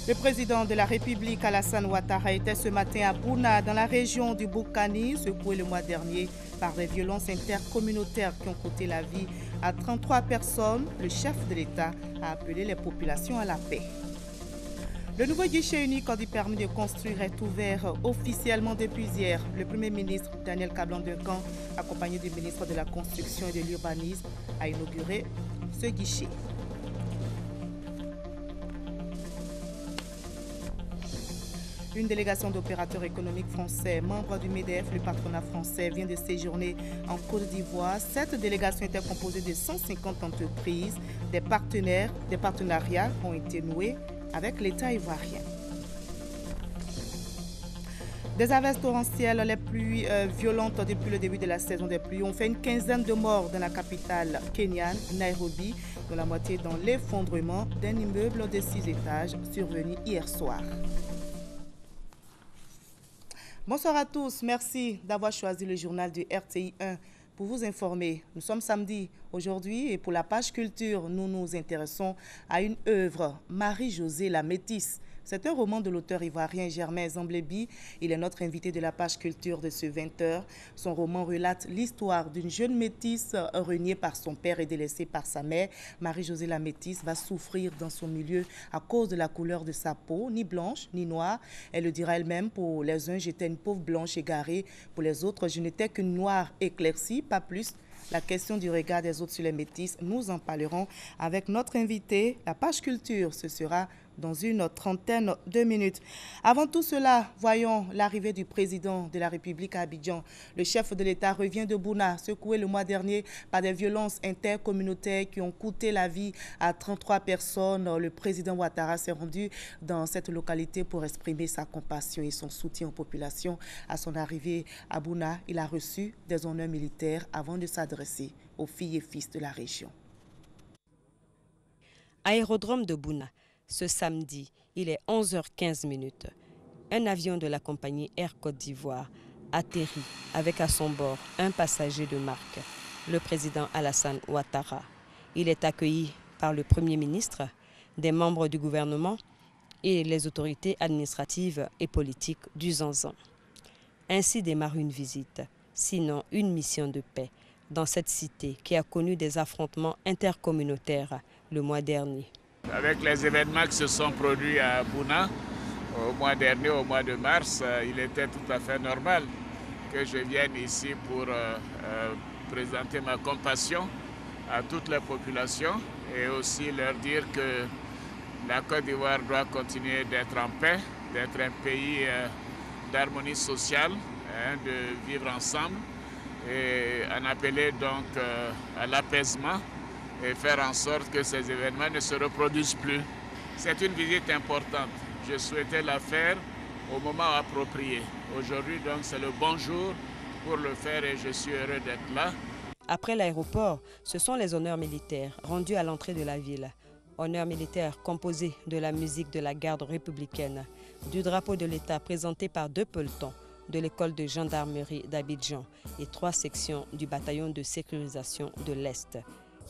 Le président de la République, Alassane Ouattara, était ce matin à Bouna, dans la région du Boukani, secoué le mois dernier par des violences intercommunautaires qui ont coûté la vie à 33 personnes. Le chef de l'État a appelé les populations à la paix. Le nouveau guichet unique du permis de construire est ouvert officiellement depuis hier. Le Premier ministre Daniel Kablan-Duncan, accompagné du ministre de la Construction et de l'Urbanisme, a inauguré ce guichet. Une délégation d'opérateurs économiques français, membres du MEDEF, le patronat français, vient de séjourner en Côte d'Ivoire. Cette délégation était composée de 150 entreprises. Des partenariats ont été noués avec l'État ivoirien. Des averses torrentielles les plus violentes depuis le début de la saison des pluies ont fait une quinzaine de morts dans la capitale kenyane, Nairobi, dont la moitié dans l'effondrement d'un immeuble de 6 étages survenu hier soir. Bonsoir à tous, merci d'avoir choisi le journal du RTI 1 pour vous informer. Nous sommes samedi aujourd'hui et pour la page culture, nous nous intéressons à une œuvre, Marie-Josée la Métisse. C'est un roman de l'auteur ivoirien Germain Zamblébi. Il est notre invité de la page culture de ce 20h. Son roman relate l'histoire d'une jeune métisse reniée par son père et délaissée par sa mère. Marie-Josée la Métisse va souffrir dans son milieu à cause de la couleur de sa peau, ni blanche ni noire. Elle le dira elle-même, pour les uns, j'étais une pauvre blanche égarée. Pour les autres, je n'étais qu'une noire éclaircie, pas plus. La question du regard des autres sur les métisses, nous en parlerons avec notre invité. La page culture, ce sera dans une trentaine de minutes. Avant tout cela, voyons l'arrivée du président de la République à Abidjan. Le chef de l'État revient de Bouna, secoué le mois dernier par des violences intercommunautaires qui ont coûté la vie à 33 personnes. Le président Ouattara s'est rendu dans cette localité pour exprimer sa compassion et son soutien aux populations. À son arrivée à Bouna, il a reçu des honneurs militaires avant de s'adresser aux filles et fils de la région. Aérodrome de Bouna. Ce samedi, il est 11h15. Un avion de la compagnie Air Côte d'Ivoire atterrit avec à son bord un passager de marque, le président Alassane Ouattara. Il est accueilli par le Premier ministre, des membres du gouvernement et les autorités administratives et politiques du Zanzan. Ainsi démarre une visite, sinon une mission de paix, dans cette cité qui a connu des affrontements intercommunautaires le mois dernier. Avec les événements qui se sont produits à Bouna au mois dernier, au mois de mars, il était tout à fait normal que je vienne ici pour présenter ma compassion à toutes les populations et aussi leur dire que la Côte d'Ivoire doit continuer d'être en paix, d'être un pays d'harmonie sociale, de vivre ensemble et en appeler donc à l'apaisement et faire en sorte que ces événements ne se reproduisent plus. C'est une visite importante. Je souhaitais la faire au moment approprié. Aujourd'hui, donc, c'est le bon jour pour le faire et je suis heureux d'être là. Après l'aéroport, ce sont les honneurs militaires rendus à l'entrée de la ville. Honneurs militaires composés de la musique de la garde républicaine, du drapeau de l'État présenté par 2 pelotons de l'école de gendarmerie d'Abidjan et 3 sections du bataillon de sécurisation de l'Est.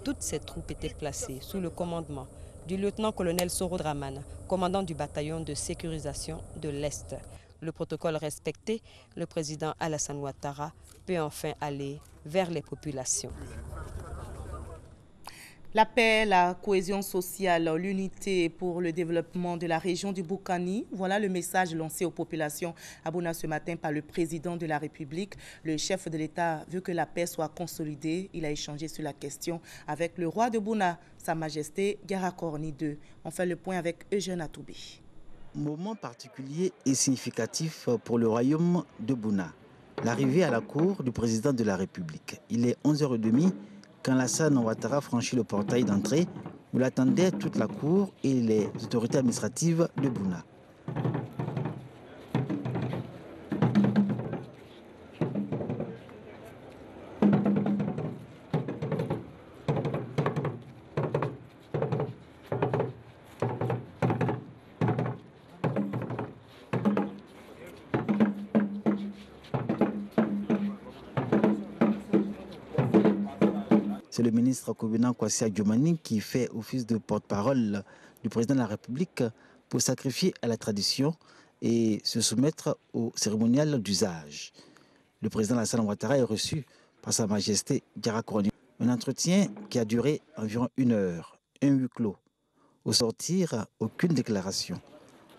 Toutes ces troupes étaient placées sous le commandement du lieutenant-colonel Soro Draman, commandant du bataillon de sécurisation de l'Est. Le protocole respecté, le président Alassane Ouattara peut enfin aller vers les populations. La paix, la cohésion sociale, l'unité pour le développement de la région du Boukani, voilà le message lancé aux populations à Bouna ce matin par le président de la République. Le chef de l'État veut que la paix soit consolidée. Il a échangé sur la question avec le roi de Bouna, Sa Majesté Garakorni II. On fait le point avec Eugène Atoubé. Moment particulier et significatif pour le royaume de Bouna. L'arrivée à la cour du président de la République. Il est 11h30 quand Alassane Ouattara franchit le portail d'entrée où l'attendait toute la cour et les autorités administratives de Bouna. C'est le ministre Kobina Kwasi Adjomani qui fait office de porte-parole du président de la République pour sacrifier à la tradition et se soumettre au cérémonial d'usage. Le président Alassane Ouattara est reçu par Sa Majesté Diarra Kourouni. Un entretien qui a duré environ 1 heure, un huis clos. Au sortir, aucune déclaration.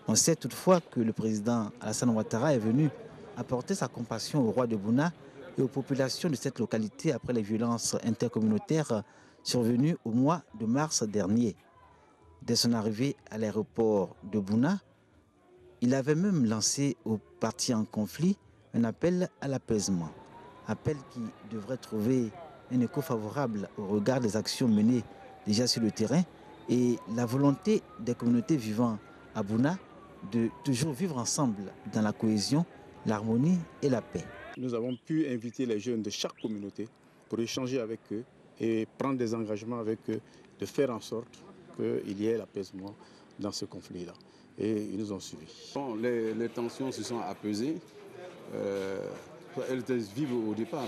On sait toutefois que le président Alassane Ouattara est venu apporter sa compassion au roi de Bouna et aux populations de cette localité après les violences intercommunautaires survenues au mois de mars dernier. Dès son arrivée à l'aéroport de Bouna, il avait même lancé aux parties en conflit un appel à l'apaisement. Appel qui devrait trouver un écho favorable au regard des actions menées déjà sur le terrain et la volonté des communautés vivant à Bouna de toujours vivre ensemble dans la cohésion, l'harmonie et la paix. Nous avons pu inviter les jeunes de chaque communauté pour échanger avec eux et prendre des engagements avec eux de faire en sorte qu'il y ait l'apaisement dans ce conflit-là. Et ils nous ont suivis. Bon, les tensions se sont apaisées. Elles étaient vives au départ.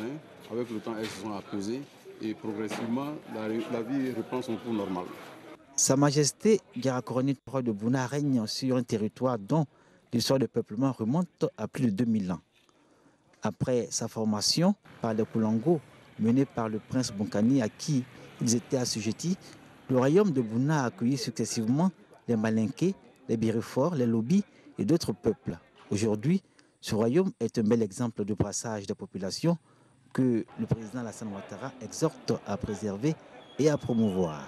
Avec le temps, elles se sont apaisées et progressivement, la vie reprend son cours normal. Sa Majesté Diarra Kourouni, roi de Bouna, règne sur un territoire dont l'histoire de peuplement remonte à plus de 2000 ans. Après sa formation par les Koulango, menée par le prince Bonkani à qui ils étaient assujettis, le royaume de Bouna a accueilli successivement les Malinké, les Biréforts, les Lobis et d'autres peuples. Aujourd'hui, ce royaume est un bel exemple de brassage des populations que le président Alassane Ouattara exhorte à préserver et à promouvoir.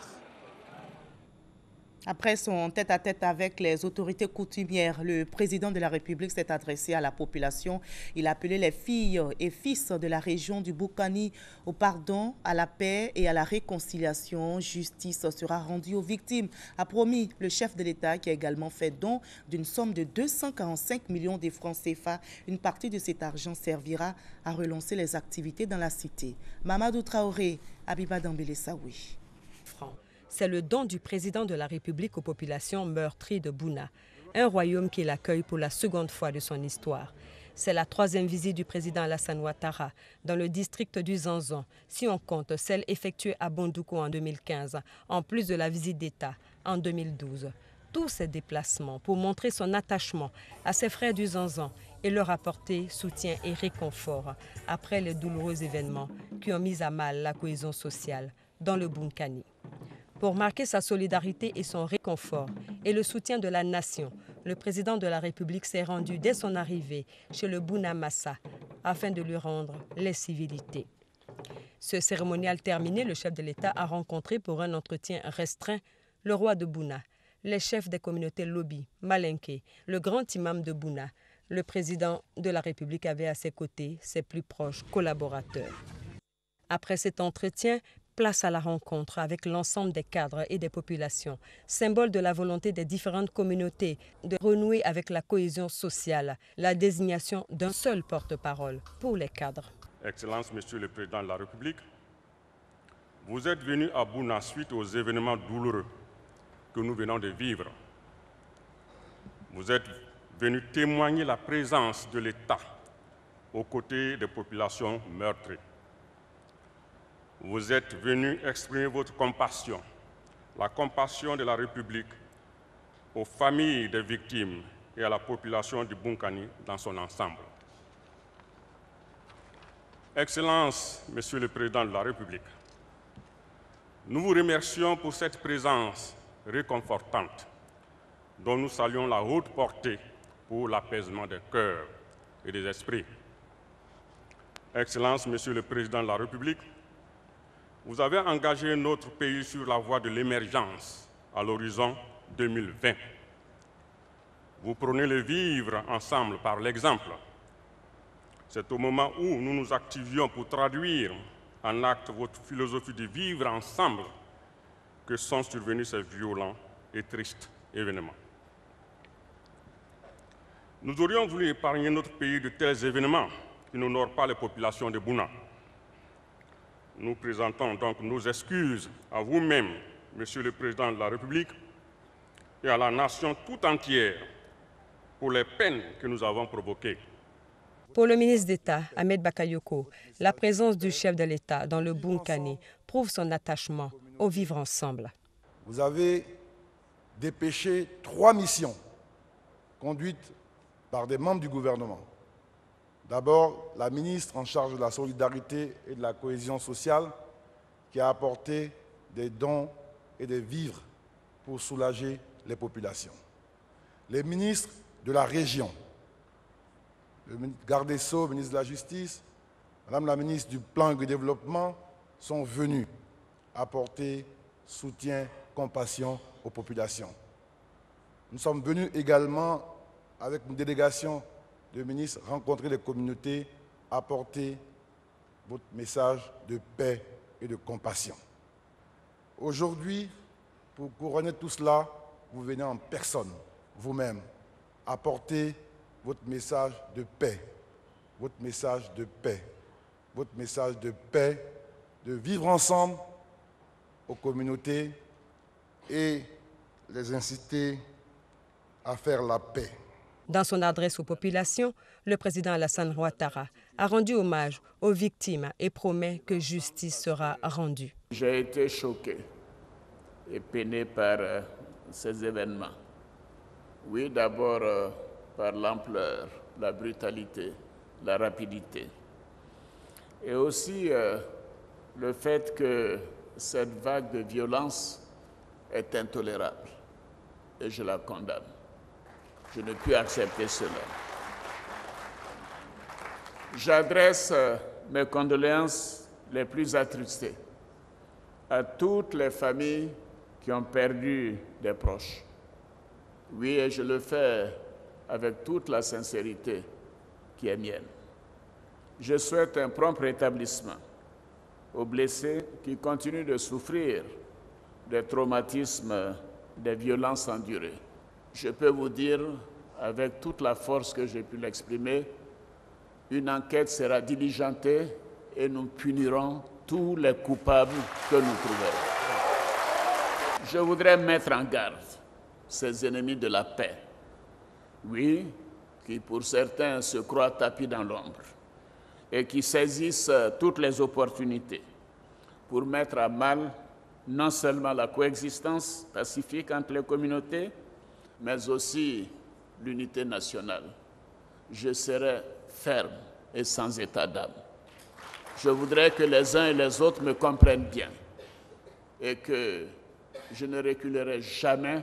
Après son tête-à-tête avec les autorités coutumières, le président de la République s'est adressé à la population. Il a appelé les filles et fils de la région du Boukani au pardon, à la paix et à la réconciliation. Justice sera rendue aux victimes, a promis le chef de l'État qui a également fait don d'une somme de 245 millions de francs CFA. Une partie de cet argent servira à relancer les activités dans la cité. Mamadou Traoré, Abiba Dambélé Saoui. C'est le don du président de la République aux populations meurtries de Bouna, un royaume qu'il accueille pour la seconde fois de son histoire. C'est la 3e visite du président Alassane Ouattara dans le district du Zanzan, si on compte celle effectuée à Bondoukou en 2015, en plus de la visite d'État en 2012. Tous ces déplacements pour montrer son attachement à ses frères du Zanzan et leur apporter soutien et réconfort après les douloureux événements qui ont mis à mal la cohésion sociale dans le Boukani. Pour marquer sa solidarité et son réconfort et le soutien de la nation, le président de la République s'est rendu dès son arrivée chez le Bouna Massa afin de lui rendre les civilités. Ce cérémonial terminé, le chef de l'État a rencontré pour un entretien restreint le roi de Bouna, les chefs des communautés Lobi, Malinké, le grand imam de Bouna. Le président de la République avait à ses côtés ses plus proches collaborateurs. Après cet entretien, place à la rencontre avec l'ensemble des cadres et des populations, symbole de la volonté des différentes communautés de renouer avec la cohésion sociale, la désignation d'un seul porte-parole pour les cadres. Excellence, Monsieur le Président de la République, vous êtes venu à Bouna suite aux événements douloureux que nous venons de vivre. Vous êtes venu témoigner la présence de l'État aux côtés des populations meurtries. Vous êtes venu exprimer votre compassion, la compassion de la République aux familles des victimes et à la population du Boukani dans son ensemble. Excellence, Monsieur le Président de la République, nous vous remercions pour cette présence réconfortante dont nous saluons la haute portée pour l'apaisement des cœurs et des esprits. Excellence, Monsieur le Président de la République, vous avez engagé notre pays sur la voie de l'émergence à l'horizon 2020. Vous prenez le vivre ensemble par l'exemple. C'est au moment où nous nous activions pour traduire en acte votre philosophie de vivre ensemble que sont survenus ces violents et tristes événements. Nous aurions voulu épargner notre pays de tels événements qui n'honorent pas les populations de Bouna. Nous présentons donc nos excuses à vous-même, Monsieur le Président de la République, et à la nation tout entière pour les peines que nous avons provoquées. Pour le ministre d'État, Ahmed Bakayoko, la présence du chef de l'État dans le Boukani prouve son attachement au vivre ensemble. Vous avez dépêché 3 missions conduite par des membres du gouvernement. D'abord, la ministre en charge de la solidarité et de la cohésion sociale qui a apporté des dons et des vivres pour soulager les populations. Les ministres de la région, le garde des Sceaux, le ministre de la Justice, Madame la ministre du Plan et du Développement sont venus apporter soutien, compassion aux populations. Nous sommes venus également avec une délégation de ministres rencontrer les communautés, apporter votre message de paix et de compassion. Aujourd'hui, pour couronner tout cela, vous venez en personne, vous-même, apporter votre message de paix, votre message de paix, votre message de paix, de vivre ensemble aux communautés et les inciter à faire la paix. Dans son adresse aux populations, le président Alassane Ouattara a rendu hommage aux victimes et promet que justice sera rendue. J'ai été choqué et peiné par ces événements. Oui, d'abord par l'ampleur, la brutalité, la rapidité. Et aussi le fait que cette vague de violence est intolérable. Et je la condamne. Je ne puis accepter cela. J'adresse mes condoléances les plus attristées à toutes les familles qui ont perdu des proches. Oui, et je le fais avec toute la sincérité qui est mienne. Je souhaite un prompt rétablissement aux blessés qui continuent de souffrir des traumatismes, des violences endurées. Je peux vous dire, avec toute la force que j'ai pu l'exprimer, une enquête sera diligentée et nous punirons tous les coupables que nous trouverons. Je voudrais mettre en garde ces ennemis de la paix, oui, qui pour certains se croient tapis dans l'ombre et qui saisissent toutes les opportunités pour mettre à mal non seulement la coexistence pacifique entre les communautés, mais aussi l'unité nationale. Je serai ferme et sans état d'âme. Je voudrais que les uns et les autres me comprennent bien et que je ne reculerai jamais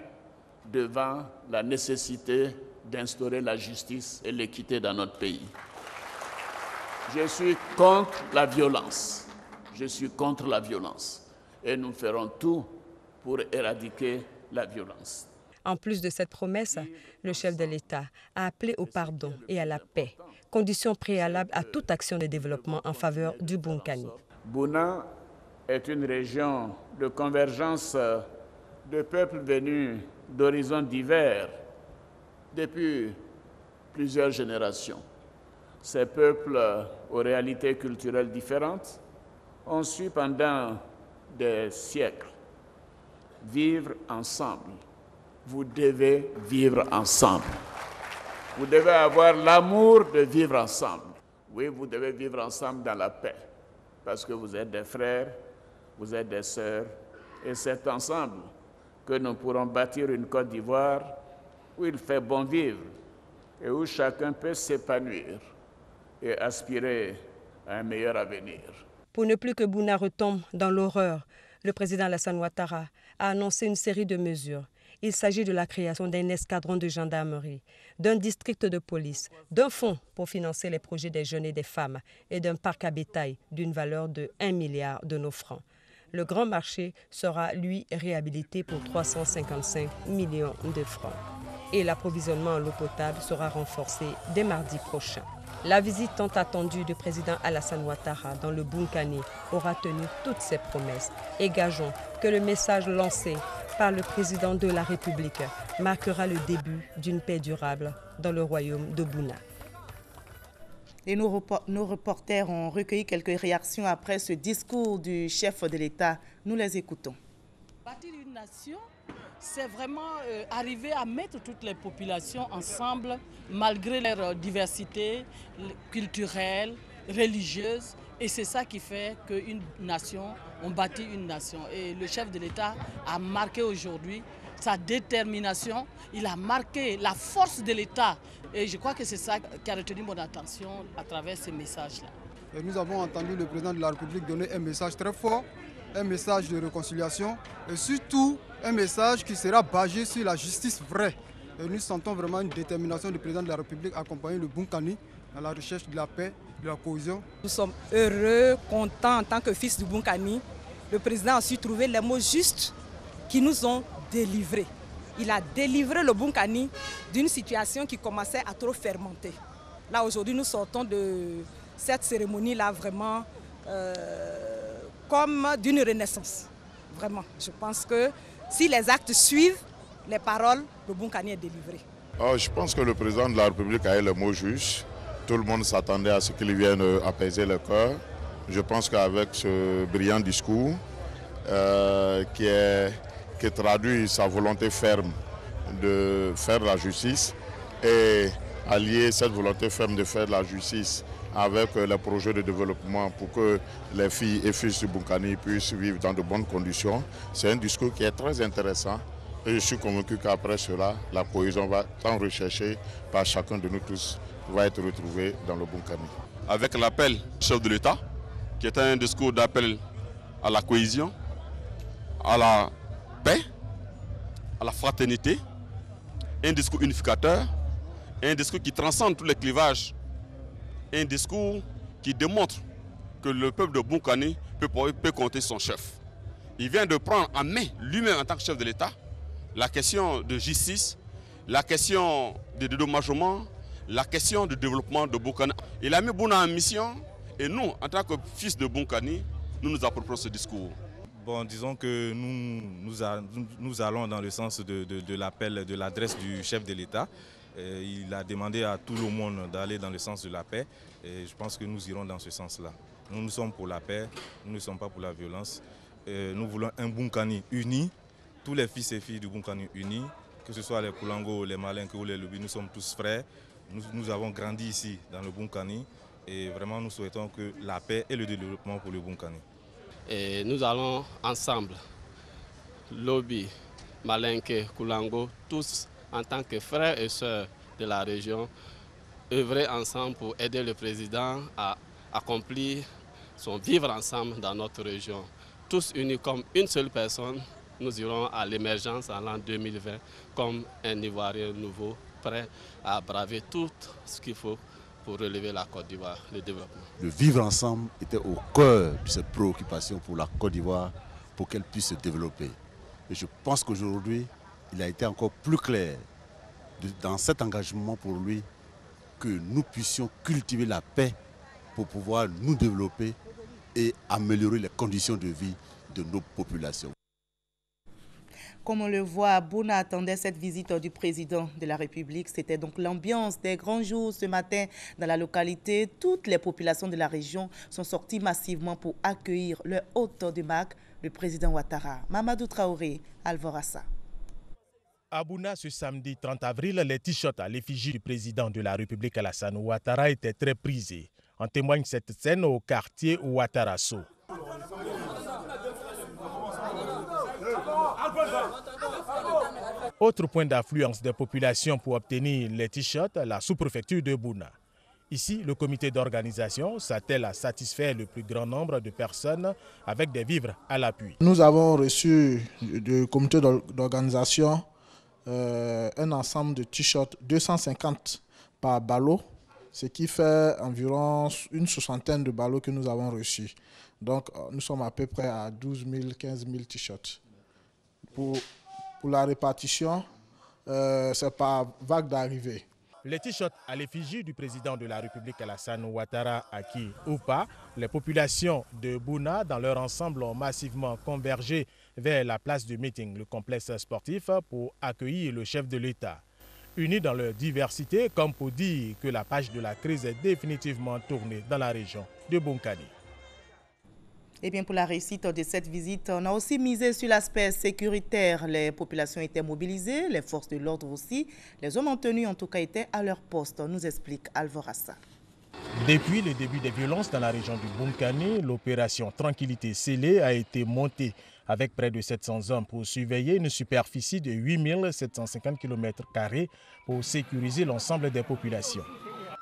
devant la nécessité d'instaurer la justice et l'équité dans notre pays. Je suis contre la violence. Je suis contre la violence. Et nous ferons tout pour éradiquer la violence. En plus de cette promesse, le chef de l'État a appelé au pardon et à la paix, condition préalable à toute action de développement en faveur du Bunkani. Bouna est une région de convergence de peuples venus d'horizons divers depuis plusieurs générations. Ces peuples aux réalités culturelles différentes ont su pendant des siècles vivre ensemble. Vous devez vivre ensemble. Vous devez avoir l'amour de vivre ensemble. Oui, vous devez vivre ensemble dans la paix, parce que vous êtes des frères, vous êtes des sœurs, et c'est ensemble que nous pourrons bâtir une Côte d'Ivoire où il fait bon vivre et où chacun peut s'épanouir et aspirer à un meilleur avenir. Pour ne plus que Bouna retombe dans l'horreur, le président Alassane Ouattara a annoncé une série de mesures. Il s'agit de la création d'un escadron de gendarmerie, d'un district de police, d'un fonds pour financer les projets des jeunes et des femmes et d'un parc à bétail d'une valeur de 1 milliard de nos francs. Le grand marché sera, lui, réhabilité pour 355 millions de francs. Et l'approvisionnement en eau potable sera renforcé dès mardi prochain. La visite tant attendue du président Alassane Ouattara dans le Bunkani aura tenu toutes ses promesses. Et gageons que le message lancé par le président de la République marquera le début d'une paix durable dans le royaume de Bouna. Et nos reporters ont recueilli quelques réactions après ce discours du chef de l'État. Nous les écoutons. Bâtir une nation, c'est vraiment arriver à mettre toutes les populations ensemble, malgré leur diversité culturelle, religieuse. Et c'est ça qui fait qu'une nation, on bâtit une nation. Et le chef de l'État a marqué aujourd'hui sa détermination, il a marqué la force de l'État. Et je crois que c'est ça qui a retenu mon attention à travers ces messages-là. Nous avons entendu le président de la République donner un message très fort, un message de réconciliation et surtout un message qui sera basé sur la justice vraie. Et nous sentons vraiment une détermination du président de la République à accompagner le Bunkani dans la recherche de la paix, de la cohésion. Nous sommes heureux, contents en tant que fils du Bunkani. Le président a su trouver les mots justes qui nous ont délivrés. Il a délivré le Bunkani d'une situation qui commençait à trop fermenter. Là aujourd'hui nous sortons de cette cérémonie-là vraiment comme d'une renaissance. Vraiment, je pense que si les actes suivent les paroles, le Bunkani est délivré. Je pense que le président de la République a eu le mot juste. Tout le monde s'attendait à ce qu'il vienne apaiser le cœur. Je pense qu'avec ce brillant discours qui traduit sa volonté ferme de faire la justice et allier cette volonté ferme de faire la justice avec les projets de développement pour que les filles et fils du Bunkani puissent vivre dans de bonnes conditions. C'est un discours qui est très intéressant et je suis convaincu qu'après cela, la cohésion va tant recherchée par chacun de nous tous va être retrouvée dans le Bunkani. Avec l'appel du chef de l'État, qui est un discours d'appel à la cohésion, à la paix, à la fraternité, un discours unificateur, un discours qui transcende tous les clivages, un discours qui démontre que le peuple de Bunkani peut compter son chef. Il vient de prendre en main, lui-même en tant que chef de l'État, la question de justice, la question de dédommagement, la question du développement de Bunkani. Il a mis Bouna en mission et nous, en tant que fils de Bunkani, nous approprions ce discours. Bon, disons que nous allons dans le sens de l'appel, de l'adresse du chef de l'État. Il a demandé à tout le monde d'aller dans le sens de la paix et je pense que nous irons dans ce sens-là. Nous sommes pour la paix, nous ne sommes pas pour la violence. Nous voulons un Bunkani uni, tous les fils et filles du Bunkani unis, que ce soit les Koulango, les Malinke ou les Lubi, nous sommes tous frères. Nous avons grandi ici dans le Bunkani et vraiment nous souhaitons que la paix et le développement pour le Bunkani. Et nous allons ensemble, Lobi, Malinke, Koulango, tous en tant que frères et sœurs de la région, œuvrer ensemble pour aider le président à accomplir son vivre ensemble dans notre région. Tous unis comme une seule personne, nous irons à l'émergence en l'an 2020 comme un Ivoirien nouveau, prêt à braver tout ce qu'il faut pour relever la Côte d'Ivoire, le développement. Le vivre ensemble était au cœur de cette préoccupation pour la Côte d'Ivoire, pour qu'elle puisse se développer. Et je pense qu'aujourd'hui, il a été encore plus clair dans cet engagement pour lui que nous puissions cultiver la paix pour pouvoir nous développer et améliorer les conditions de vie de nos populations. Comme on le voit, Bouna attendait cette visite du président de la République. C'était donc l'ambiance des grands jours ce matin dans la localité. Toutes les populations de la région sont sorties massivement pour accueillir le hôte de marque, le président Ouattara. Mamadou Traoré, Alvorassa. À Bouna, ce samedi 30 avril, les t-shirts à l'effigie du président de la République Alassane Ouattara étaient très prisés. En témoigne cette scène au quartier Ouattarasso. Autre point d'affluence des populations pour obtenir les t-shirts, la sous-préfecture de Bouna. Ici, le comité d'organisation s'attelle à satisfaire le plus grand nombre de personnes avec des vivres à l'appui. Nous avons reçu du comité d'organisation un ensemble de t-shirts, 250 par ballot, ce qui fait environ une soixantaine de ballots que nous avons reçus. Donc nous sommes à peu près à 12 000, 15 000 t-shirts. Pour la répartition, c'est par vague d'arrivée. Les t-shirts à l'effigie du président de la République Alassane Ouattara, acquis ou pas, les populations de Bouna, dans leur ensemble, ont massivement convergé vers la place de meeting, le complexe sportif, pour accueillir le chef de l'État. Unis dans leur diversité, comme pour dire que la page de la crise est définitivement tournée dans la région de Bunkani. Eh bien, pour la réussite de cette visite, on a aussi misé sur l'aspect sécuritaire. Les populations étaient mobilisées, les forces de l'ordre aussi. Les hommes en tenue, en tout cas, étaient à leur poste, nous explique Alvorassa. Depuis le début des violences dans la région du Bunkani, l'opération Tranquillité scellée a été montée avec près de 700 hommes pour surveiller une superficie de 8750 km² pour sécuriser l'ensemble des populations.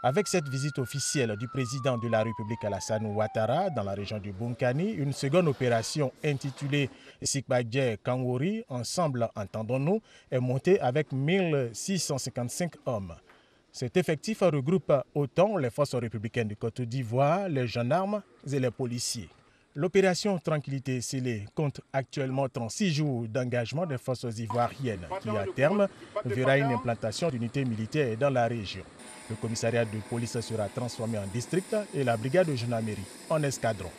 Avec cette visite officielle du président de la République Alassane Ouattara dans la région du Bunkani, une seconde opération intitulée Sikbadje Kangouri, Ensemble entendons-nous, est montée avec 1655 hommes. Cet effectif regroupe autant les forces républicaines de Côte d'Ivoire, les gendarmes et les policiers. L'opération Tranquillité scellée compte actuellement 36 jours d'engagement des forces ivoiriennes qui, à terme, verra une implantation d'unités militaires dans la région. Le commissariat de police sera transformé en district et la brigade de gendarmerie en escadron.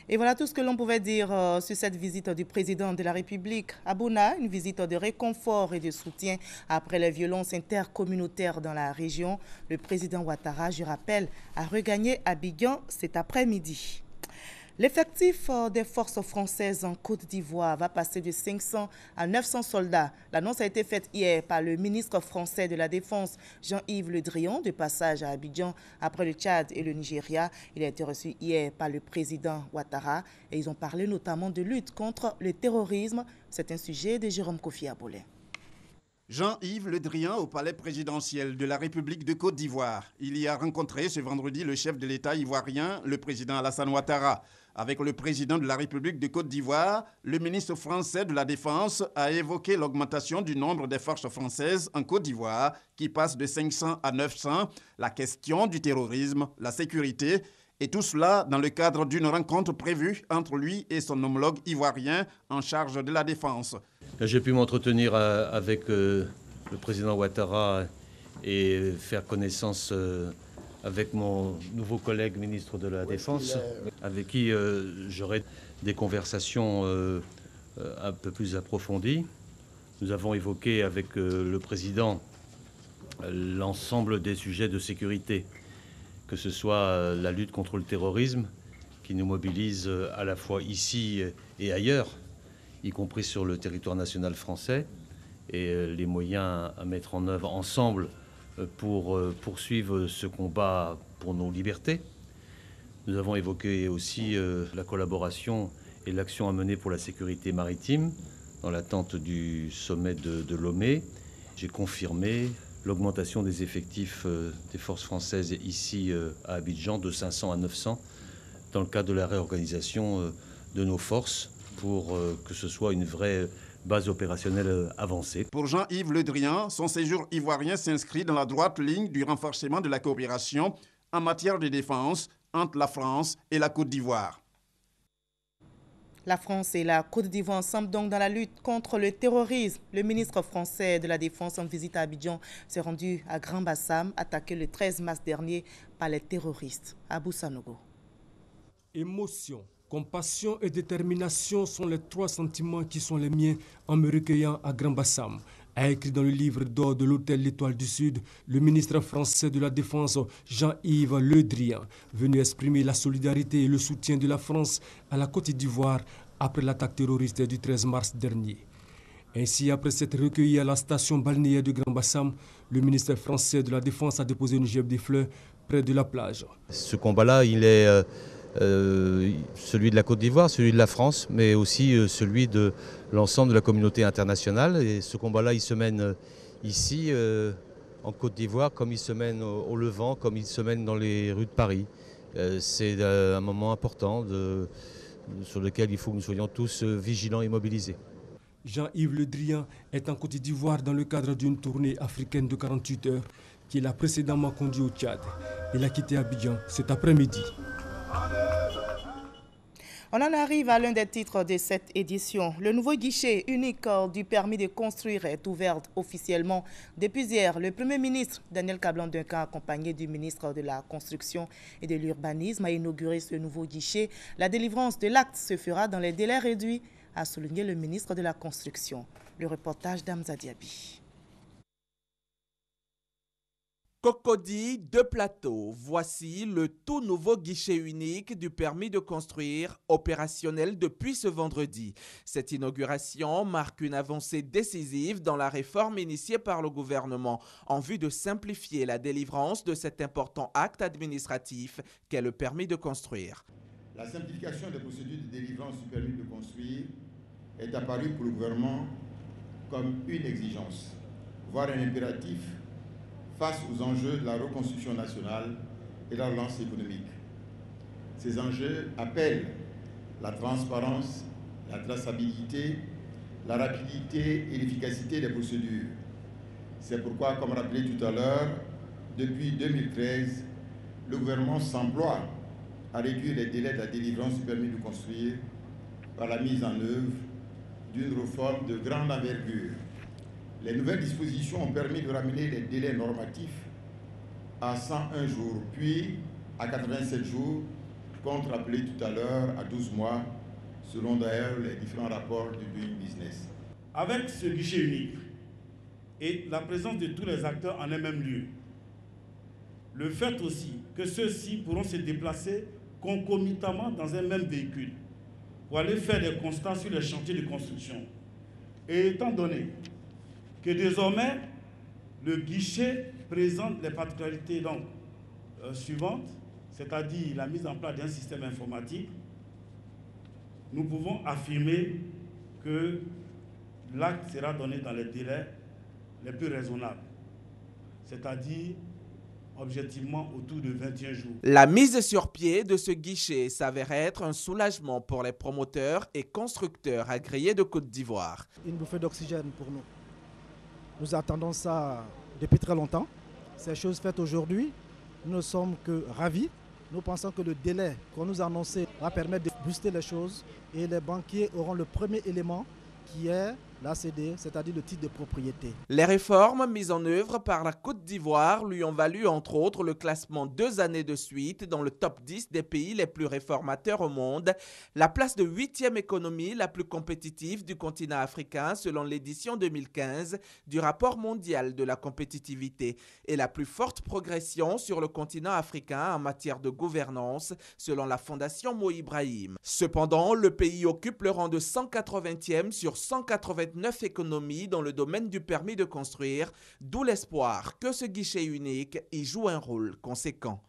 Et voilà tout ce que l'on pouvait dire sur cette visite du président de la République à Bouna, une visite de réconfort et de soutien après les violences intercommunautaires dans la région. Le président Ouattara, je rappelle, a regagné Abidjan cet après-midi. L'effectif des forces françaises en Côte d'Ivoire va passer de 500 à 900 soldats. L'annonce a été faite hier par le ministre français de la Défense, Jean-Yves Le Drian, de passage à Abidjan après le Tchad et le Nigeria. Il a été reçu hier par le président Ouattara et ils ont parlé notamment de lutte contre le terrorisme. C'est un sujet de Jérôme Kofi Abolé. Jean-Yves Le Drian au palais présidentiel de la République de Côte d'Ivoire. Il y a rencontré ce vendredi le chef de l'État ivoirien, le président Alassane Ouattara. Avec le président de la République de Côte d'Ivoire, le ministre français de la Défense a évoqué l'augmentation du nombre des forces françaises en Côte d'Ivoire qui passe de 500 à 900, la question du terrorisme, la sécurité et tout cela dans le cadre d'une rencontre prévue entre lui et son homologue ivoirien en charge de la défense. J'ai pu m'entretenir avec le président Ouattara et faire connaissance avec mon nouveau collègue ministre de la Défense, avec qui j'aurai des conversations un peu plus approfondies. Nous avons évoqué avec le président l'ensemble des sujets de sécurité, que ce soit la lutte contre le terrorisme, qui nous mobilise à la fois ici et ailleurs, y compris sur le territoire national français, et les moyens à mettre en œuvre ensemble pour poursuivre ce combat pour nos libertés. Nous avons évoqué aussi la collaboration et l'action à mener pour la sécurité maritime dans l'attente du sommet de Lomé. J'ai confirmé l'augmentation des effectifs des forces françaises ici à Abidjan de 500 à 900 dans le cadre de la réorganisation de nos forces pour que ce soit une vraie base opérationnelle avancée. Pour Jean-Yves Le Drian, son séjour ivoirien s'inscrit dans la droite ligne du renforcement de la coopération en matière de défense entre la France et la Côte d'Ivoire. La France et la Côte d'Ivoire ensemble donc dans la lutte contre le terrorisme. Le ministre français de la Défense en visite à Abidjan s'est rendu à Grand Bassam, attaqué le 13 mars dernier par les terroristes. Abou Sanogo. Émotion, compassion et détermination sont les trois sentiments qui sont les miens en me recueillant à Grand Bassam, a écrit dans le livre d'or de l'hôtel L'Étoile du Sud le ministre français de la Défense Jean-Yves Le Drian, venu exprimer la solidarité et le soutien de la France à la Côte d'Ivoire après l'attaque terroriste du 13 mars dernier. Ainsi, après s'être recueilli à la station balnéaire de Grand Bassam, le ministre français de la Défense a déposé une gerbe de fleurs près de la plage. Ce combat-là, il est celui de la Côte d'Ivoire, celui de la France, mais aussi celui de l'ensemble de la communauté internationale. Et ce combat-là, il se mène ici, en Côte d'Ivoire, comme il se mène au Levant, comme il se mène dans les rues de Paris. C'est un moment important sur lequel il faut que nous soyons tous vigilants et mobilisés. Jean-Yves Le Drian est en Côte d'Ivoire dans le cadre d'une tournée africaine de 48 heures qu'il a précédemment conduit au Tchad. Il a quitté Abidjan cet après-midi. On en arrive à l'un des titres de cette édition. Le nouveau guichet unique du permis de construire est ouvert officiellement depuis hier. Le Premier ministre Daniel Kablan-Duncan, accompagné du ministre de la Construction et de l'Urbanisme, a inauguré ce nouveau guichet. La délivrance de l'acte se fera dans les délais réduits, a souligné le ministre de la Construction. Le reportage d'Amza Diaby. Cocody de Plateau, voici le tout nouveau guichet unique du permis de construire, opérationnel depuis ce vendredi. Cette inauguration marque une avancée décisive dans la réforme initiée par le gouvernement en vue de simplifier la délivrance de cet important acte administratif qu'est le permis de construire. La simplification des procédures de délivrance du permis de construire est apparue pour le gouvernement comme une exigence, voire un impératif face aux enjeux de la reconstruction nationale et de la relance économique. Ces enjeux appellent la transparence, la traçabilité, la rapidité et l'efficacité des procédures. C'est pourquoi, comme rappelé tout à l'heure, depuis 2013, le gouvernement s'emploie à réduire les délais de la délivrance du permis de construire par la mise en œuvre d'une réforme de grande envergure. Les nouvelles dispositions ont permis de ramener les délais normatifs à 101 jours, puis à 87 jours, contre rappelé tout à l'heure à 12 mois, selon d'ailleurs les différents rapports du Doing Business. Avec ce guichet unique et la présence de tous les acteurs en un même lieu, le fait aussi que ceux-ci pourront se déplacer concomitamment dans un même véhicule pour aller faire des constats sur les chantiers de construction. Et étant donné que désormais, le guichet présente les particularités suivantes, c'est-à-dire la mise en place d'un système informatique, nous pouvons affirmer que l'acte sera donné dans les délais les plus raisonnables, c'est-à-dire objectivement autour de 21 jours. La mise sur pied de ce guichet s'avère être un soulagement pour les promoteurs et constructeurs agréés de Côte d'Ivoire. Une bouffée d'oxygène pour nous. Nous attendons ça depuis très longtemps. Ces choses faites aujourd'hui, nous ne sommes que ravis. Nous pensons que le délai qu'on nous a annoncé va permettre de booster les choses et les banquiers auront le premier élément qui est l'ACD, c'est-à-dire le titre de propriété. Les réformes mises en œuvre par la Côte d'Ivoire lui ont valu entre autres le classement 2 années de suite dans le top 10 des pays les plus réformateurs au monde, la place de 8e économie la plus compétitive du continent africain selon l'édition 2015 du rapport mondial de la compétitivité et la plus forte progression sur le continent africain en matière de gouvernance selon la fondation Mo Ibrahim. Cependant, le pays occupe le rang de 180e sur 189 économies dans le domaine du permis de construire, d'où l'espoir que ce guichet unique y joue un rôle conséquent.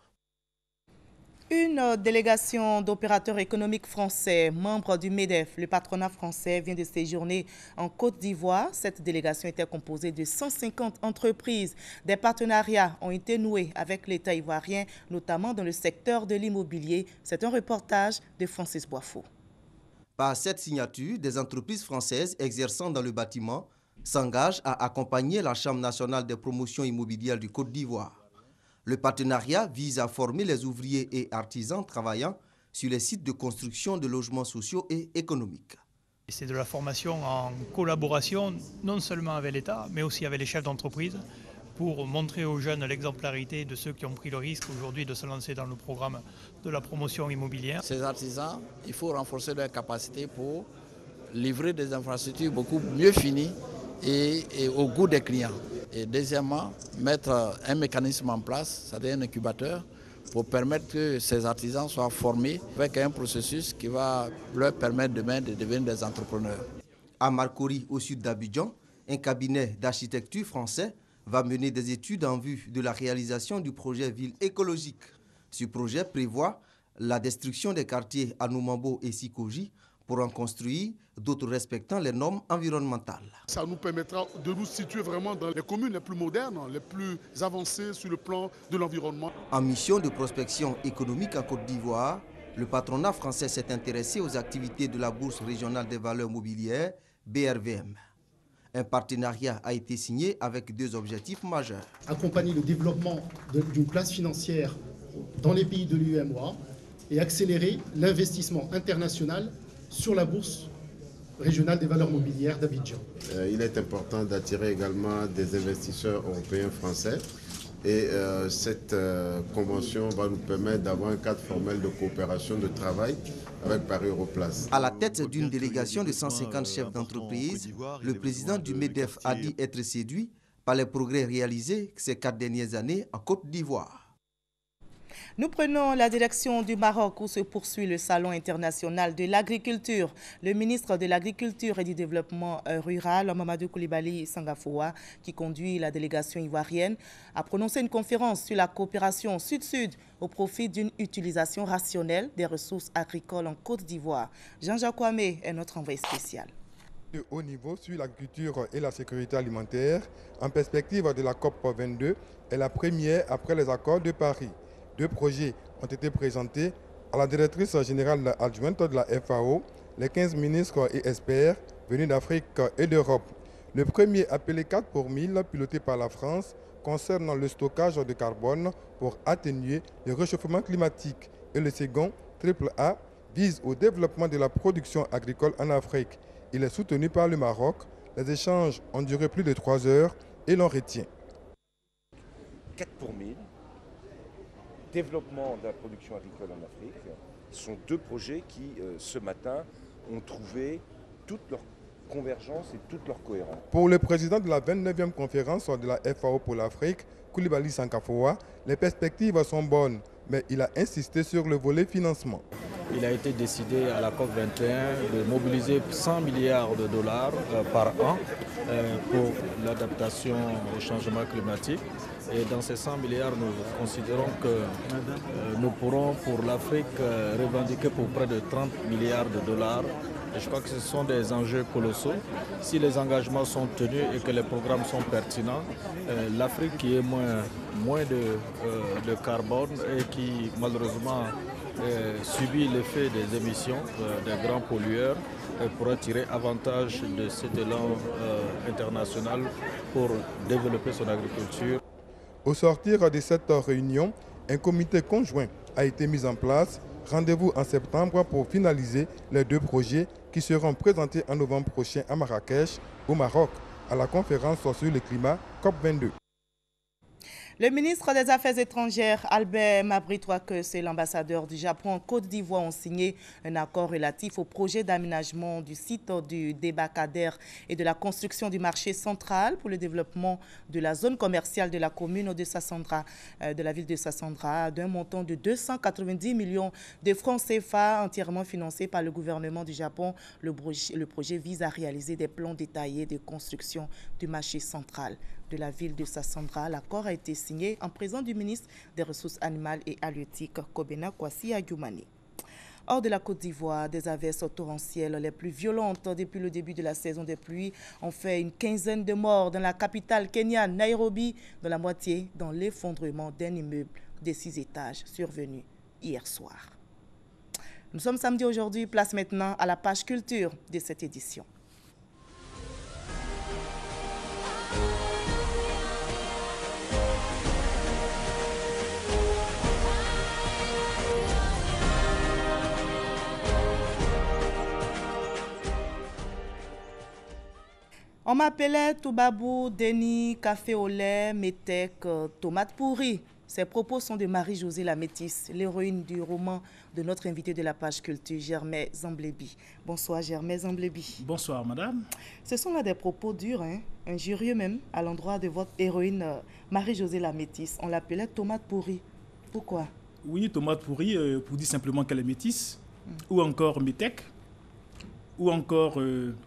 Une délégation d'opérateurs économiques français, membres du MEDEF, le patronat français, vient de séjourner en Côte d'Ivoire. Cette délégation était composée de 150 entreprises. Des partenariats ont été noués avec l'État ivoirien, notamment dans le secteur de l'immobilier. C'est un reportage de Francis Boifo. Par cette signature, des entreprises françaises exerçant dans le bâtiment s'engagent à accompagner la Chambre nationale des promotions immobilières du Côte d'Ivoire. Le partenariat vise à former les ouvriers et artisans travaillant sur les sites de construction de logements sociaux et économiques. C'est de la formation en collaboration, non seulement avec l'État, mais aussi avec les chefs d'entreprise, pour montrer aux jeunes l'exemplarité de ceux qui ont pris le risque aujourd'hui de se lancer dans le programme de la promotion immobilière. Ces artisans, il faut renforcer leurs capacités pour livrer des infrastructures beaucoup mieux finies et au goût des clients. Et deuxièmement, mettre un mécanisme en place, c'est-à-dire un incubateur, pour permettre que ces artisans soient formés avec un processus qui va leur permettre demain de devenir des entrepreneurs. À Marcory, au sud d'Abidjan, un cabinet d'architecture français va mener des études en vue de la réalisation du projet Ville écologique. Ce projet prévoit la destruction des quartiers Anoumambo et Sikoji pour en construire d'autres respectant les normes environnementales. Ça nous permettra de nous situer vraiment dans les communes les plus modernes, les plus avancées sur le plan de l'environnement. En mission de prospection économique en Côte d'Ivoire, le patronat français s'est intéressé aux activités de la Bourse régionale des valeurs mobilières, BRVM. Un partenariat a été signé avec 2 objectifs majeurs. Accompagner le développement d'une place financière dans les pays de l'UEMOA et accélérer l'investissement international sur la Bourse régionale des valeurs mobilières d'Abidjan. Il est important d'attirer également des investisseurs européens français et cette convention va nous permettre d'avoir un cadre formel de coopération de travail avec Paris Europlace. À la tête d'une délégation de 150 chefs d'entreprise, le président du MEDEF a dit être séduit par les progrès réalisés ces 4 dernières années en Côte d'Ivoire. Nous prenons la direction du Maroc où se poursuit le Salon international de l'agriculture. Le ministre de l'Agriculture et du Développement rural, Mamadou Koulibaly Sangafoua, qui conduit la délégation ivoirienne, a prononcé une conférence sur la coopération sud-sud au profit d'une utilisation rationnelle des ressources agricoles en Côte d'Ivoire. Jean-Jacques Kwame est notre envoyé spécial. De haut niveau sur l'agriculture et la sécurité alimentaire, en perspective de la COP22, est la première après les accords de Paris. 2 projets ont été présentés à la directrice générale adjointe de la FAO, les 15 ministres et experts venus d'Afrique et d'Europe. Le premier, appelé 4 pour 1000, piloté par la France, concerne le stockage de carbone pour atténuer le réchauffement climatique. Et le second, AAA, vise au développement de la production agricole en Afrique. Il est soutenu par le Maroc. Les échanges ont duré plus de 3 heures et l'on retient 4 pour 1000, développement de la production agricole en Afrique. Ce sont 2 projets qui, ce matin, ont trouvé toute leur convergence et toute leur cohérence. Pour le président de la 29e conférence de la FAO pour l'Afrique, Koulibaly Sangafoua, les perspectives sont bonnes, mais il a insisté sur le volet financement. Il a été décidé à la COP21 de mobiliser 100 milliards de dollars par an pour l'adaptation au changement climatique. Et dans ces 100 milliards, nous considérons que nous pourrons pour l'Afrique revendiquer pour près de 30 milliards de dollars. Et je crois que ce sont des enjeux colossaux. Si les engagements sont tenus et que les programmes sont pertinents, l'Afrique qui est moins de carbone et qui malheureusement subit l'effet des émissions des grands pollueurs pourra tirer avantage de cet élan international pour développer son agriculture. Au sortir de cette réunion, un comité conjoint a été mis en place. Rendez-vous en septembre pour finaliser les 2 projets qui seront présentés en novembre prochain à Marrakech, au Maroc, à la conférence sur le climat COP22. Le ministre des Affaires étrangères, Albert Mabry-Touakeus, et l'ambassadeur du Japon en Côte d'Ivoire ont signé un accord relatif au projet d'aménagement du site du débarcadère et de la construction du marché central pour le développement de la zone commerciale de la commune de Sassandra, de la ville de Sassandra, d'un montant de 290 millions de francs CFA entièrement financé par le gouvernement du Japon. Le projet vise à réaliser des plans détaillés de construction du marché central de la ville de Sassandra. L'accord a été signé en présence du ministre des Ressources animales et halieutiques, Kobena Kwasi Adjoumani. Hors de la Côte d'Ivoire, des averses torrentielles les plus violentes depuis le début de la saison des pluies ont fait une quinzaine de morts dans la capitale kenyane, Nairobi, dont la moitié dans l'effondrement d'un immeuble de 6 étages survenu hier soir. Nous sommes samedi aujourd'hui, place maintenant à la page culture de cette édition. On m'appelait Toubabou, Denis, café au lait, métèque, tomate pourrie. Ces propos sont de Marie-Josée la Métisse, l'héroïne du roman de notre invité de la page culture, Germain Zamblébi. Bonsoir Germain Zamblébi. Bonsoir madame. Ce sont là des propos durs, injurieux même, à l'endroit de votre héroïne Marie-Josée la Métisse. On l'appelait tomate pourrie. Pourquoi? Oui, tomate pourrie, pour dire simplement qu'elle est métisse, ou encore métèque. Ou encore,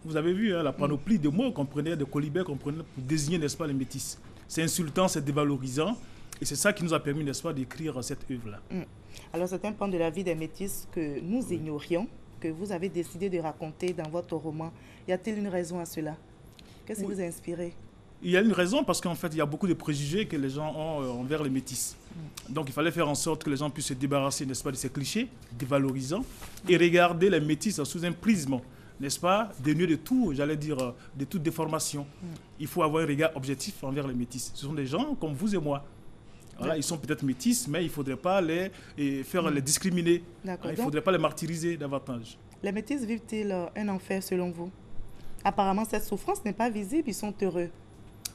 vous avez vu la panoplie de mots qu'on prenait, de colibets qu'on prenait pour désigner, n'est-ce pas, les métis. C'est insultant, c'est dévalorisant. Et c'est ça qui nous a permis, n'est-ce pas, d'écrire cette œuvre-là. Alors, c'est un pan de la vie des métis que nous ignorions, que vous avez décidé de raconter dans votre roman. Y a-t-il une raison à cela? Qu'est-ce qui vous a inspiré? Il y a une raison parce qu'en fait, il y a beaucoup de préjugés que les gens ont envers les métis. Donc, il fallait faire en sorte que les gens puissent se débarrasser, n'est-ce pas, de ces clichés dévalorisants et regarder les métis sous un prisme, n'est-ce pas, dénué de tout, j'allais dire, de toute déformation. Il faut avoir un regard objectif envers les métis. Ce sont des gens comme vous et moi. Voilà, ils sont peut-être métis, mais il ne faudrait pas les discriminer. Il ne faudrait pas les martyriser davantage. Les métis vivent-ils un enfer selon vous? Apparemment, cette souffrance n'est pas visible, ils sont heureux.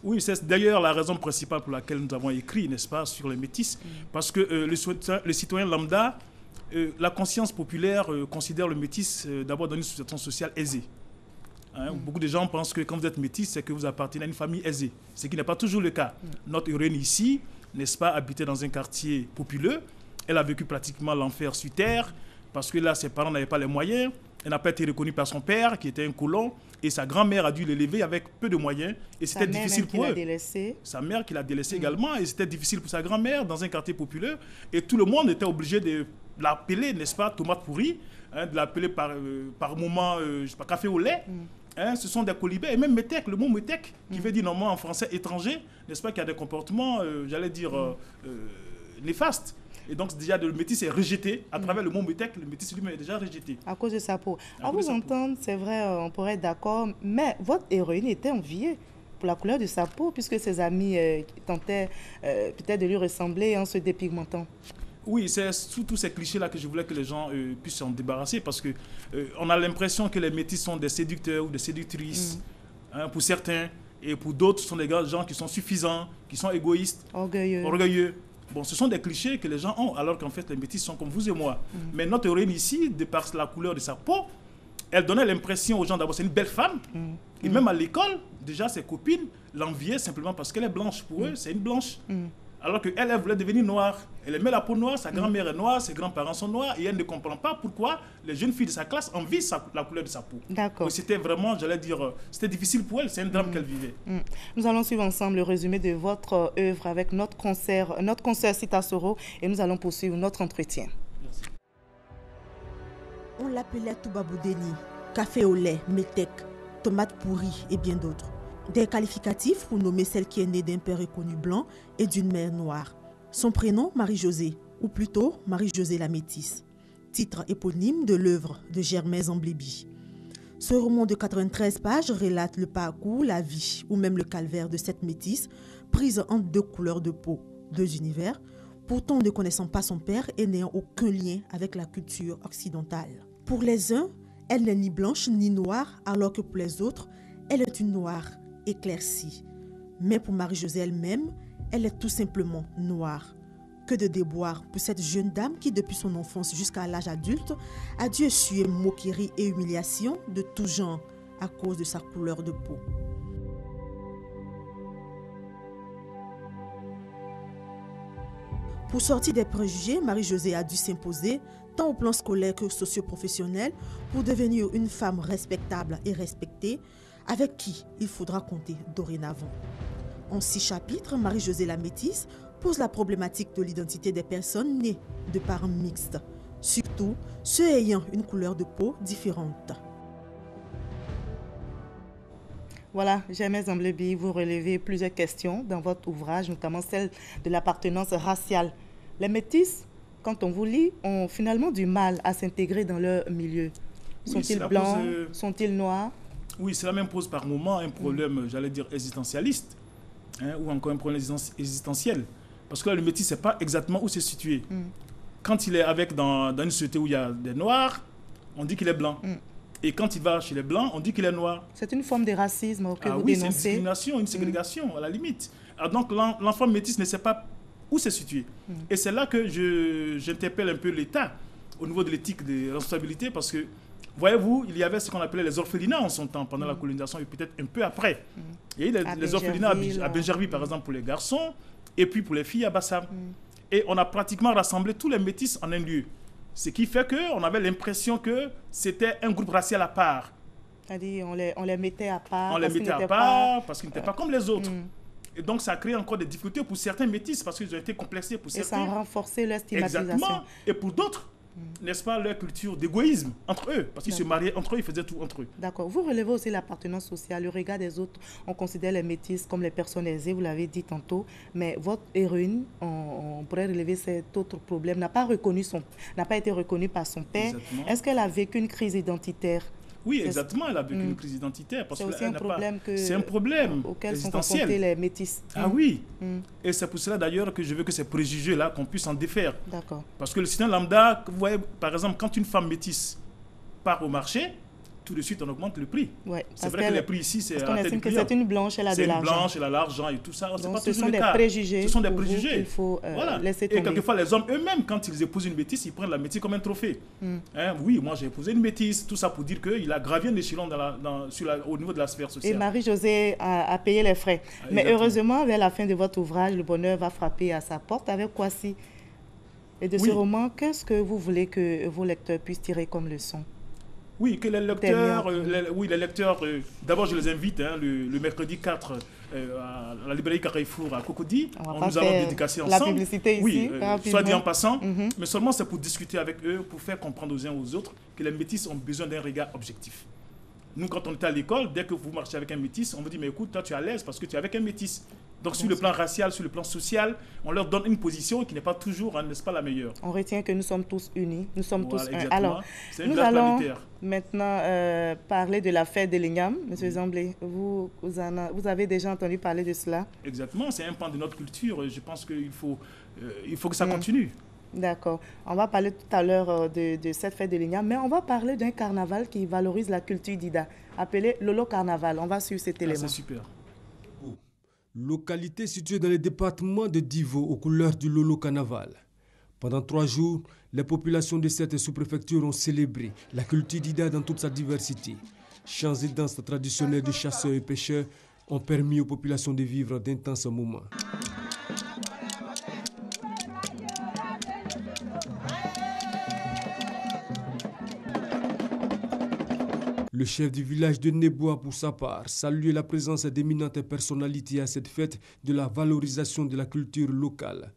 Oui, c'est d'ailleurs la raison principale pour laquelle nous avons écrit, n'est-ce pas, sur les métis. Parce que le citoyen lambda, la conscience populaire considère le métis d'abord dans une situation sociale aisée. Beaucoup de gens pensent que quand vous êtes métis, c'est que vous appartenez à une famille aisée, ce qui n'est pas toujours le cas. Notre héroïne ici, n'est-ce pas, habitait dans un quartier populeux. Elle a vécu pratiquement l'enfer sur terre, parce que là, ses parents n'avaient pas les moyens. Elle n'a pas été reconnue par son père, qui était un colon, et sa grand-mère a dû l'élever avec peu de moyens. Et c'était difficile pour eux. Sa mère qui l'a délaissée également, et c'était difficile pour sa grand-mère dans un quartier populaire. Et tout le monde était obligé de l'appeler, n'est-ce pas, tomate pourrie, hein, de l'appeler par moment, je sais pas, café au lait. Hein, ce sont des colibés, et même métèque, le mot métèque, qui veut dire normalement en français étranger, n'est-ce pas, qui a des comportements, j'allais dire, néfastes. Et donc, déjà, le métis est rejeté. À travers le mot métèque, le métis lui-même est déjà rejeté. À cause de sa peau. À vous entendre, c'est vrai, on pourrait être d'accord, mais votre héroïne était enviée pour la couleur de sa peau, puisque ses amis tentaient peut-être de lui ressembler en se dépigmentant. Oui, c'est tous ces clichés-là que je voulais que les gens puissent s'en débarrasser, parce que on a l'impression que les métis sont des séducteurs ou des séductrices, hein, pour certains, et pour d'autres, ce sont des gens qui sont suffisants, qui sont égoïstes, orgueilleux. Bon, ce sont des clichés que les gens ont, alors qu'en fait, les métis sont comme vous et moi. Mais notre héroïne ici, de par la couleur de sa peau, elle donnait l'impression aux gens d'abord, c'est une belle femme. Et même à l'école, déjà, ses copines l'enviaient simplement parce qu'elle est blanche. Pour eux, c'est une blanche. Alors qu'elle, elle voulait devenir noire. Elle aimait la peau noire, sa grand-mère est noire, ses grands-parents sont noirs, et elle ne comprend pas pourquoi les jeunes filles de sa classe envient la couleur de sa peau. D'accord. C'était vraiment, j'allais dire, c'était difficile pour elle, c'est un drame qu'elle vivait. Nous allons suivre ensemble le résumé de votre œuvre avec notre concert Sita Soro, et nous allons poursuivre notre entretien. Merci. On l'appelait Toubaboudeni, café au lait, métèque, tomate pourrie et bien d'autres. Des qualificatifs pour nommer celle qui est née d'un père reconnu blanc et d'une mère noire. Son prénom, Marie-Josée, ou plutôt Marie-Josée la Métisse. Titre éponyme de l'œuvre de Germaine Zamblébi. Ce roman de 93 pages relate le parcours, la vie ou même le calvaire de cette métisse, prise entre deux couleurs de peau, deux univers, pourtant ne connaissant pas son père et n'ayant aucun lien avec la culture occidentale. Pour les uns, elle n'est ni blanche ni noire, alors que pour les autres, elle est une noire éclaircie. Mais pour Marie-Josée elle-même, elle est tout simplement noire. Que de déboires pour cette jeune dame qui, depuis son enfance jusqu'à l'âge adulte, a dû essuyer moqueries et humiliations de tout genre à cause de sa couleur de peau. Pour sortir des préjugés, Marie-Josée a dû s'imposer tant au plan scolaire que socio-professionnel pour devenir une femme respectable et respectée, avec qui il faudra compter dorénavant. En 6 chapitres, Marie-Josée la Métisse pose la problématique de l'identité des personnes nées de parents mixtes, surtout ceux ayant une couleur de peau différente. Voilà, Germaine Zamblébi, vous relevez plusieurs questions dans votre ouvrage, notamment celle de l'appartenance raciale. Les métis, quand on vous lit, ont finalement du mal à s'intégrer dans leur milieu. Sont-ils blancs? Sont-ils noirs? Oui, cela même pose par moments un problème, j'allais dire, existentialiste, hein, ou encore un problème existentiel. Parce que là, le métis, ne sait pas exactement où se situer. Quand il est dans une société où il y a des noirs, on dit qu'il est blanc. Et quand il va chez les blancs, on dit qu'il est noir. C'est une forme de racisme que vous dénoncez. Oui, c'est une discrimination, une ségrégation, à la limite. Alors donc, l'enfant métis ne sait pas où se situer. Et c'est là que j'interpelle un peu l'État au niveau de l'éthique des responsabilités, parce que voyez-vous, il y avait ce qu'on appelait les orphelinats en son temps, pendant la colonisation, et peut-être un peu après. Il y a eu les orphelinats à Benjerville, par exemple, pour les garçons, et puis pour les filles à Bassam. Et on a pratiquement rassemblé tous les métis en un lieu. Ce qui fait qu'on avait l'impression que c'était un groupe racial à part. C'est-à-dire on les mettait à part. On les mettait à part parce qu'ils n'étaient pas comme les autres. Et donc, ça a créé encore des difficultés pour certains métis, parce qu'ils ont été complexés pour certains. Et ça a renforcé leur stigmatisation. Exactement. Et pour d'autres, n'est-ce pas, leur culture d'égoïsme entre eux, parce qu'ils se mariaient entre eux, ils faisaient tout entre eux. D'accord. Vous relevez aussi l'appartenance sociale, le regard des autres. On considère les métis comme les personnes aisées, vous l'avez dit tantôt, mais votre héroïne, on pourrait relever cet autre problème, n'a pas été reconnue par son père. Est-ce qu'elle a vécu une crise identitaire? Oui, exactement, elle a vécu une crise identitaire. C'est aussi un problème auquel sont existentiel. confrontés les métis. Ah oui, et c'est pour cela d'ailleurs que je veux que ces préjugés-là, qu'on puisse en défaire. D'accord. Parce que le citoyen lambda, vous voyez, par exemple, quand une femme métisse part au marché, tout de suite on augmente le prix. Ouais, c'est vrai que les prix ici, c'est parce qu'on estime que c'est une blanche, elle a de l'argent. C'est une blanche, elle a l'argent et tout ça. Donc ce sont des préjugés. Ce sont des préjugés. Il faut laisser tomber. Et quelquefois, les hommes eux-mêmes, quand ils épousent une métisse, ils prennent la métisse comme un trophée. Oui, moi j'ai épousé une métisse, tout ça pour dire qu'il a gravi un échelon au niveau de la sphère sociale. Et Marie-Josée a payé les frais. Mais heureusement, vers la fin de votre ouvrage, le bonheur va frapper à sa porte avec Kwasi. Et de ce roman, qu'est-ce que vous voulez que vos lecteurs puissent tirer comme leçon? Oui, que les lecteurs, d'abord je les invite le mercredi 4 à la librairie Carrefour à Cocody. Nous allons dédicacer ensemble. La publicité ici, oui, soit dit en passant, mais seulement c'est pour discuter avec eux, pour faire comprendre aux uns aux autres que les métis ont besoin d'un regard objectif. Nous, quand on était à l'école, dès que vous marchez avec un métis, on vous dit, mais écoute, toi tu es à l'aise parce que tu es avec un métis. Donc sur le plan racial, sur le plan social, on leur donne une position qui n'est pas toujours, n'est-ce pas, la meilleure. On retient que nous sommes tous unis, nous sommes tous un. Alors, nous allons maintenant parler de la fête de l'Igname. Monsieur Zamblé, vous avez déjà entendu parler de cela? Exactement, c'est un pan de notre culture. Je pense qu'il faut que ça continue. D'accord. On va parler tout à l'heure de cette fête de l'Igname, mais on va parler d'un carnaval qui valorise la culture d'Ida, appelé Lolo Carnaval. On va suivre cet élément. C'est super. Localité située dans le département de Divo aux couleurs du Lolo Carnaval. Pendant 3 jours, les populations de cette sous-préfecture ont célébré la culture d'Ida dans toute sa diversité. Chants et danses traditionnelles de chasseurs et pêcheurs ont permis aux populations de vivre d'intenses moments. Le chef du village de Neboa, pour sa part, salue la présence d'éminentes personnalités à cette fête de la valorisation de la culture locale.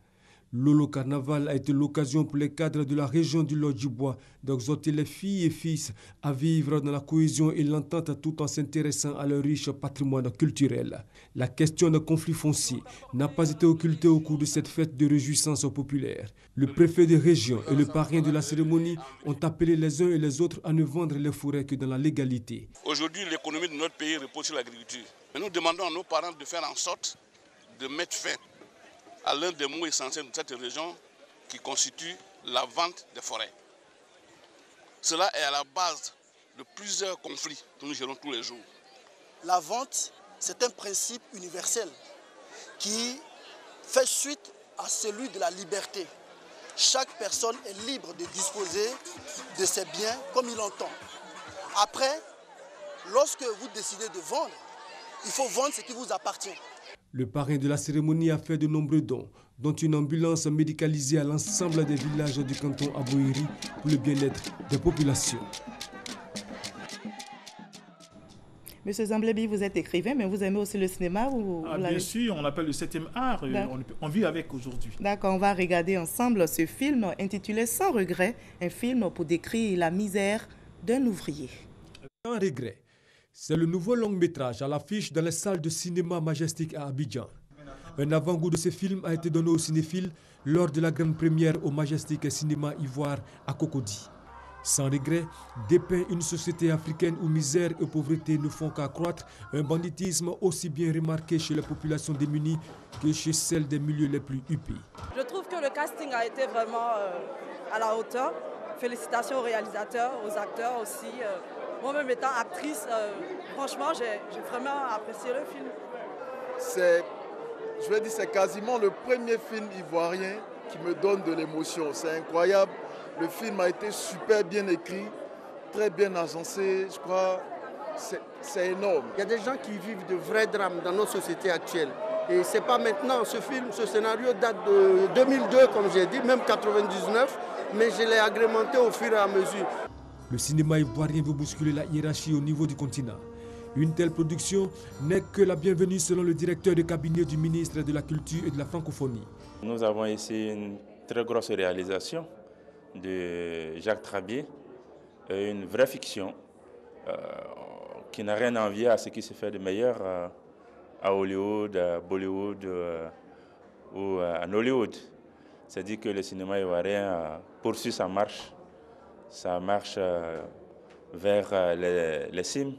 Lolo Carnaval a été l'occasion pour les cadres de la région du Lodjibois d'exhorter les filles et fils à vivre dans la cohésion et l'entente tout en s'intéressant à leur riche patrimoine culturel. La question de conflit foncier n'a pas été occultée au cours de cette fête de réjouissance populaire. Le préfet de région et le parrain de la cérémonie ont appelé les uns et les autres à ne vendre les forêts que dans la légalité. Aujourd'hui, l'économie de notre pays repose sur l'agriculture. Mais nous demandons à nos parents de faire en sorte de mettre fin à l'un des mots essentiels de cette région qui constitue la vente des forêts. Cela est à la base de plusieurs conflits que nous gérons tous les jours. La vente, c'est un principe universel qui fait suite à celui de la liberté. Chaque personne est libre de disposer de ses biens comme il entend. Après, lorsque vous décidez de vendre, il faut vendre ce qui vous appartient. Le parrain de la cérémonie a fait de nombreux dons, dont une ambulance médicalisée à l'ensemble des villages du canton Aboiri pour le bien-être des populations. Monsieur Zamblébi, vous êtes écrivain, mais vous aimez aussi le cinéma bien sûr, on appelle le 7e art, on vit avec aujourd'hui. D'accord, on va regarder ensemble ce film intitulé Sans regret, un film pour décrire la misère d'un ouvrier. Sans regret. C'est le nouveau long-métrage à l'affiche dans les salles de cinéma Majestic à Abidjan. Un avant-goût de ce film a été donné aux cinéphiles lors de la grande première au Majestic Cinéma Ivoire à Cocody. Sans regret, dépeint une société africaine où misère et pauvreté ne font qu'accroître, un banditisme aussi bien remarqué chez les populations démunies que chez celles des milieux les plus huppés. Je trouve que le casting a été vraiment à la hauteur. Félicitations aux réalisateurs, aux acteurs aussi. Moi-même étant actrice, franchement, j'ai vraiment apprécié le film. C'est quasiment le premier film ivoirien qui me donne de l'émotion. C'est incroyable. Le film a été super bien écrit, très bien agencé. Je crois c'est énorme. Il y a des gens qui vivent de vrais drames dans nos sociétés actuelles. Et ce n'est pas maintenant. Ce scénario date de 2002, comme j'ai dit, même 99, mais je l'ai agrémenté au fur et à mesure. Le cinéma ivoirien veut bousculer la hiérarchie au niveau du continent. Une telle production n'est que la bienvenue selon le directeur de cabinet du ministre de la Culture et de la Francophonie. Nous avons ici une très grosse réalisation de Jacques Trabier, une vraie fiction qui n'a rien à envier à ce qui se fait de meilleur à Hollywood, à Bollywood ou à Nollywood. C'est-à-dire que le cinéma ivoirien poursuit sa marche vers les cimes.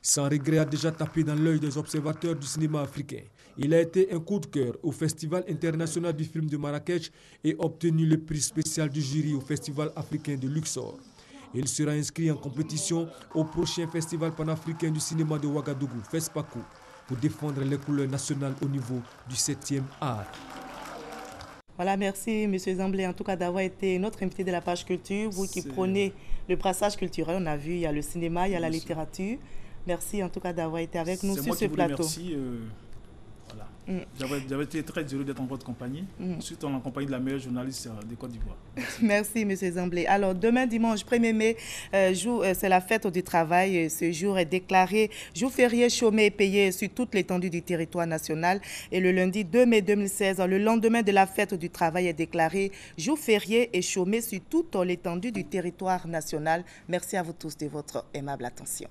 Sans regret a déjà tapé dans l'œil des observateurs du cinéma africain. Il a été un coup de cœur au Festival international du film de Marrakech et obtenu le prix spécial du jury au Festival africain de Luxor. Il sera inscrit en compétition au prochain Festival panafricain du cinéma de Ouagadougou, FESPACO, pour défendre les couleurs nationales au niveau du 7e art. Voilà, merci M. Zamblé en tout cas d'avoir été notre invité de la page culture. Vous qui prenez le brassage culturel, on a vu, il y a le cinéma, il y a la littérature. Merci en tout cas d'avoir été avec nous sur ce plateau. Merci. Voilà. J'avais été très heureux d'être en votre compagnie, surtout en compagnie de la meilleure journaliste de Côte d'Ivoire. Merci, M. Zamblé. Alors, demain, dimanche 1er mai, c'est la fête du travail. Ce jour est déclaré jour férié, chômé et payé sur toute l'étendue du territoire national. Et le lundi 2 mai 2016, le lendemain de la fête du travail, est déclaré jour férié et chômé sur toute l'étendue du territoire national. Merci à vous tous de votre aimable attention.